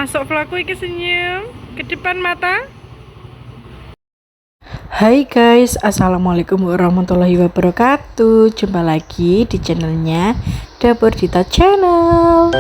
Masuk vlogku iki senyum ke depan mata. Hai guys, assalamualaikum warahmatullahi wabarakatuh. Jumpa lagi di channelnya Dapur Dita Channel.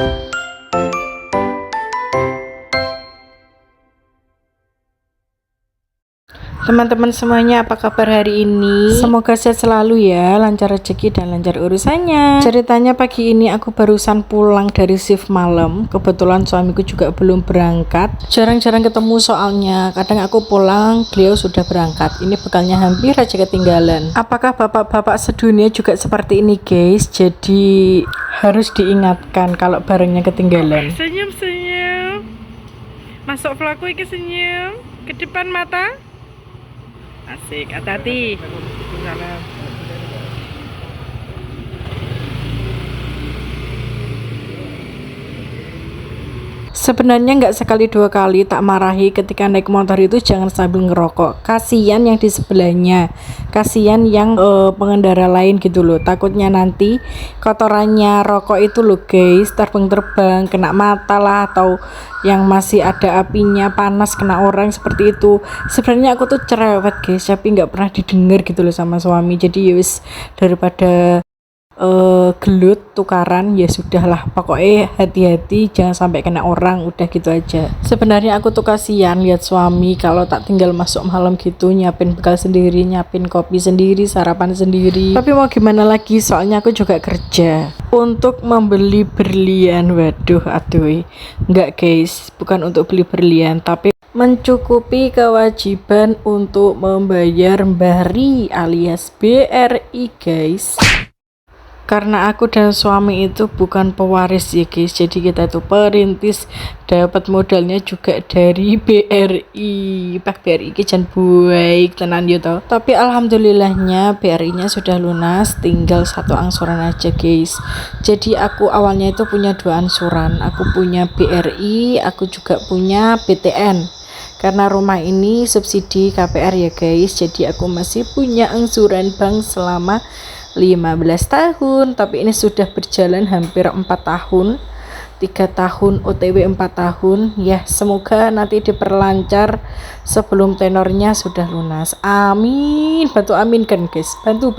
Teman-teman semuanya, apa kabar hari ini? Semoga sehat selalu ya, lancar rezeki dan lancar urusannya. Ceritanya pagi ini aku barusan pulang dari shift malam. Kebetulan suamiku juga belum berangkat. Jarang-jarang ketemu soalnya. Kadang aku pulang, beliau sudah berangkat. Ini bekalnya hampir aja ketinggalan. Apakah bapak-bapak sedunia juga seperti ini guys? Jadi harus diingatkan kalau barangnya ketinggalan. Senyum. Masuk vlogku iki senyum ke depan mata. Asik, hati-hati. Sebenarnya nggak sekali dua kali tak marahi ketika naik motor itu jangan sambil ngerokok. Kasihan yang di sebelahnya, kasihan yang pengendara lain gitu loh. Takutnya nanti kotorannya rokok itu loh guys terbang-terbang kena mata lah, atau yang masih ada apinya panas kena orang seperti itu. Sebenarnya aku tuh cerewet guys, tapi nggak pernah didengar gitu loh sama suami. Jadi yus daripada gelut tukaran ya sudahlah, pokoknya hati-hati jangan sampai kena orang, udah gitu aja. Sebenarnya aku tuh kasihan lihat suami kalau tak tinggal masuk malam gitu, nyiapin bekal sendiri, nyiapin kopi sendiri, sarapan sendiri. Tapi mau gimana lagi, soalnya aku juga kerja untuk membeli berlian. Waduh aduh, enggak guys, bukan untuk beli berlian, tapi mencukupi kewajiban untuk membayar BRI alias BRI guys. Karena aku dan suami itu bukan pewaris ya guys, jadi kita itu perintis, dapat modalnya juga dari BRI. Pak BRI kijan baik tenan yo toh. Tapi alhamdulillahnya BRI-nya sudah lunas, tinggal satu angsuran aja guys. Jadi aku awalnya itu punya dua angsuran, aku punya BRI, aku juga punya BTN. Karena rumah ini subsidi KPR ya guys, jadi aku masih punya angsuran bank selama 15 tahun, tapi ini sudah berjalan hampir 4 tahun, 3 tahun OTW 4 tahun ya. Semoga nanti diperlancar sebelum tenornya sudah lunas, amin. Bantu aminkan guys, bantu.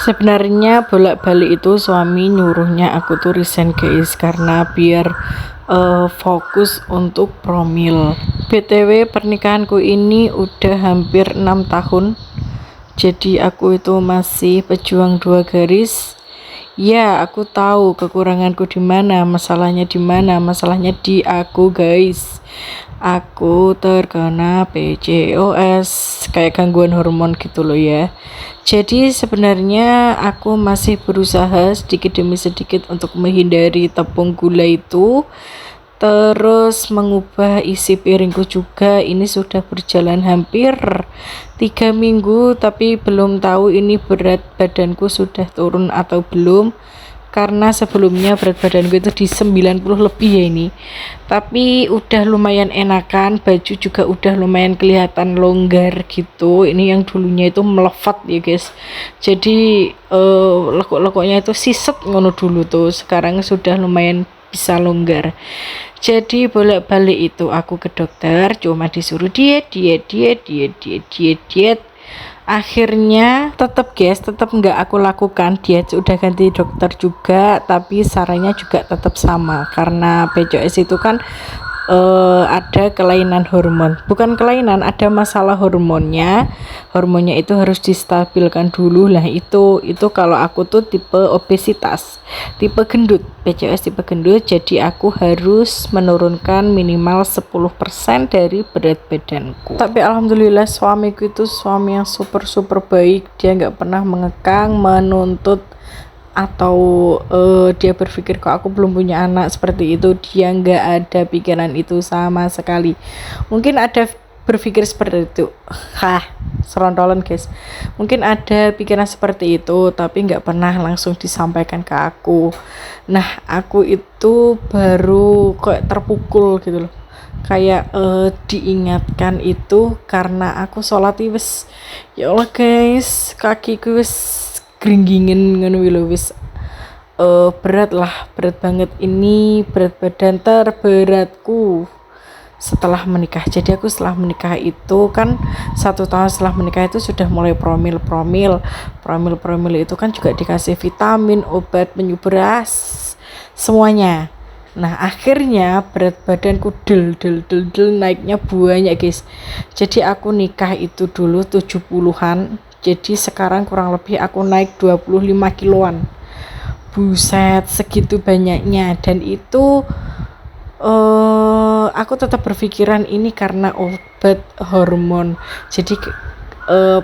Sebenarnya bolak-balik itu suami nyuruhnya aku tuh resign guys, karena biar fokus untuk promil. BTW pernikahanku ini udah hampir 6 tahun, jadi aku itu masih pejuang dua garis. Ya aku tahu kekuranganku di mana, masalahnya di mana, masalahnya di aku guys. Aku terkena PCOS, kayak gangguan hormon gitu loh ya. Jadi sebenarnya aku masih berusaha sedikit demi sedikit untuk menghindari tepung gula itu, terus mengubah isi piringku juga. Ini sudah berjalan hampir 3 minggu, tapi belum tahu ini berat badanku sudah turun atau belum, karena sebelumnya berat badanku itu di 90 lebih ya ini. Tapi udah lumayan enakan, baju juga udah lumayan kelihatan longgar gitu. Ini yang dulunya itu melefat ya guys, jadi lekuk-lekuknya itu siset ngono dulu tuh, sekarang sudah lumayan bisa longgar. Jadi bolak-balik itu aku ke dokter, cuma disuruh diet. Akhirnya tetap nggak aku lakukan diet, sudah ganti dokter juga, tapi sarannya juga tetap sama, karena PCOS itu kan ada kelainan hormon, bukan kelainan, ada masalah hormonnya itu harus distabilkan dulu lah. Itu kalau aku tuh tipe obesitas, tipe gendut, PCOS tipe gendut, jadi aku harus menurunkan minimal 10% dari berat badanku. Tapi alhamdulillah suamiku itu suami yang super baik, dia nggak pernah mengekang, menuntut, atau dia berpikir kok aku belum punya anak seperti itu. Dia nggak ada pikiran itu sama sekali. Mungkin ada berpikir seperti itu, serontolan guys, mungkin ada pikiran seperti itu, tapi nggak pernah langsung disampaikan ke aku. Nah aku itu baru kayak terpukul gitu loh, kayak diingatkan itu karena aku sholat wis, ya Allah guys, kakiku wis geringgingen ngono lho, wis berat banget. Ini berat badan terberatku setelah menikah. Jadi aku setelah menikah itu kan 1 tahun setelah menikah itu sudah mulai promil itu kan juga dikasih vitamin, obat penyubur semuanya. Nah akhirnya berat badanku del naiknya banyak guys. Jadi aku nikah itu dulu 70-an, jadi sekarang kurang lebih aku naik 25 kiloan. Buset, segitu banyaknya. Dan itu aku tetap berpikiran ini karena obat hormon. Jadi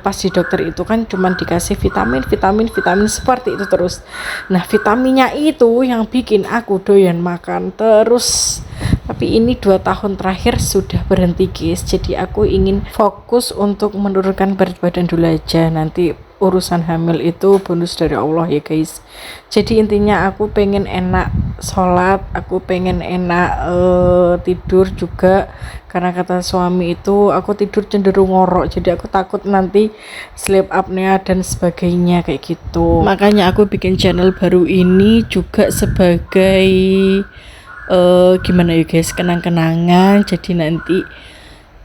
pas di dokter itu kan cuman dikasih vitamin seperti itu terus. Nah vitaminnya itu yang bikin aku doyan makan terus. Tapi ini 2 tahun terakhir sudah berhenti guys. Jadi aku ingin fokus untuk menurunkan berat badan dulu aja. Nanti urusan hamil itu bonus dari Allah ya guys. Jadi intinya aku pengen enak sholat, aku pengen enak tidur juga. Karena kata suami itu aku tidur cenderung ngorok, jadi aku takut nanti sleep apnea dan sebagainya kayak gitu. Makanya aku bikin channel baru ini juga sebagai gimana ya guys, kenang-kenangan. Jadi nanti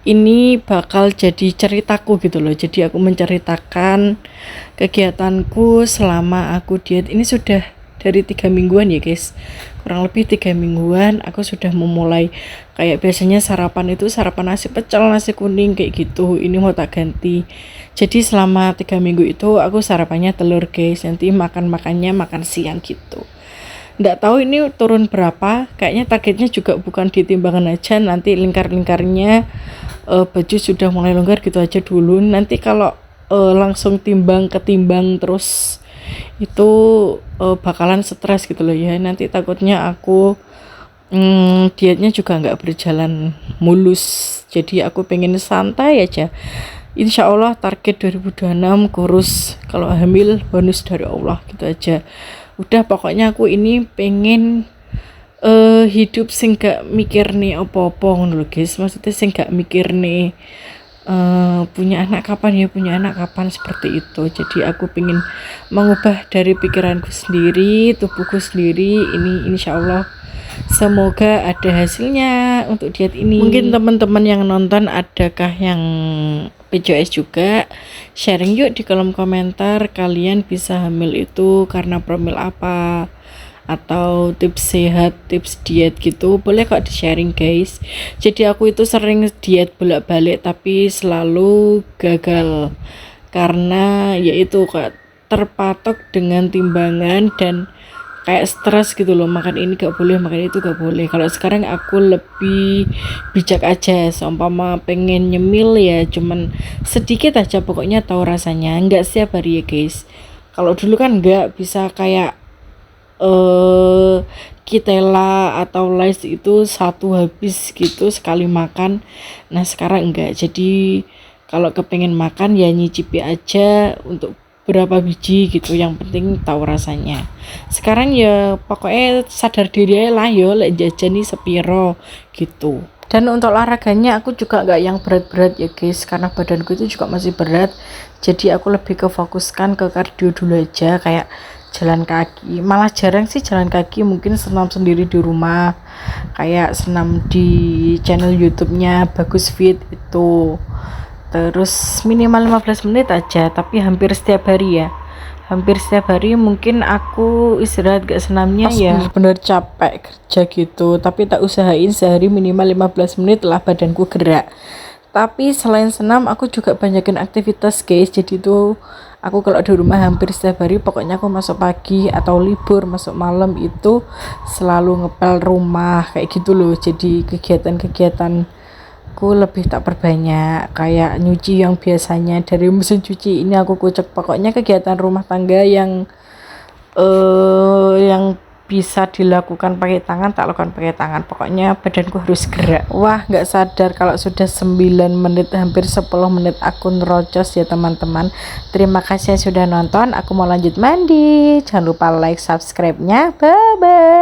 ini bakal jadi ceritaku gitu loh. Jadi aku menceritakan kegiatanku selama aku diet. Ini sudah dari 3 mingguan ya guys, kurang lebih 3 mingguan aku sudah memulai. Kayak biasanya sarapan itu sarapan nasi pecel, nasi kuning kayak gitu, ini mau tak ganti. Jadi selama 3 minggu itu aku sarapannya telur guys, nanti makan siang gitu. Nggak tahu ini turun berapa, kayaknya targetnya juga bukan di timbangan aja, nanti lingkar-lingkarnya baju sudah mulai longgar gitu aja dulu. Nanti kalau langsung ketimbang terus itu bakalan stres gitu loh ya. Nanti takutnya aku dietnya juga nggak berjalan mulus. Jadi aku pengen santai aja. Insya Allah target 2026 kurus, kalau hamil bonus dari Allah gitu aja. Udah pokoknya aku ini pengen hidup sing gak mikir nih opo-opo ngono lho guys. Maksudnya sing gak mikir nih punya anak kapan seperti itu. Jadi aku pengen mengubah dari pikiranku sendiri, tubuhku sendiri. Ini insya Allah semoga ada hasilnya untuk diet ini. Mungkin teman-teman yang nonton adakah yang PCOS juga, sharing yuk di kolom komentar. Kalian bisa hamil itu karena promil apa, atau tips sehat, tips diet gitu, boleh kok di sharing guys. Jadi aku itu sering diet bolak-balik tapi selalu gagal karena yaitu kok terpatok dengan timbangan dan kayak stres gitu loh, makan ini gak boleh, makan itu gak boleh. Kalau sekarang aku lebih bijak aja, seumpama pengen nyemil ya cuman sedikit aja, pokoknya tahu rasanya, nggak setiap hari ya guys. Kalau dulu kan nggak bisa kayak Kitela atau Lays itu satu habis gitu sekali makan. Nah sekarang enggak, jadi kalau kepengen makan ya nyicipi aja untuk berapa biji gitu, yang penting tahu rasanya. Sekarang ya pokoknya sadar diri aja lah yo, lek jajan nih sepiro gitu. Dan untuk olahraganya aku juga nggak yang berat-berat ya guys, karena badanku itu juga masih berat. Jadi aku lebih ke fokuskan ke kardio dulu aja, kayak jalan kaki. Malah jarang sih jalan kaki, mungkin senam sendiri di rumah, kayak senam di channel YouTube-nya Bagus Fit itu. Terus minimal 15 menit aja, tapi hampir setiap hari ya. Hampir setiap hari mungkin aku istirahat gak senamnya ya bener-bener capek kerja gitu, tapi tak usahain sehari minimal 15 menit lah badanku gerak. Tapi selain senam aku juga banyakin aktivitas guys. Jadi tuh aku kalau di rumah hampir setiap hari, pokoknya aku masuk pagi atau libur masuk malam itu selalu ngepel rumah kayak gitu loh. Jadi kegiatan-kegiatanku lebih tak perbanyak, kayak nyuci yang biasanya dari mesin cuci ini aku kucek. Pokoknya kegiatan rumah tangga yang bisa dilakukan pakai tangan tak lakukan pakai tangan. Pokoknya badanku harus gerak. Wah nggak sadar kalau sudah 9 menit, hampir 10 menit aku nerocos ya teman-teman. Terima kasih yang sudah nonton. Aku mau lanjut mandi. Jangan lupa like, subscribe nya. Bye bye.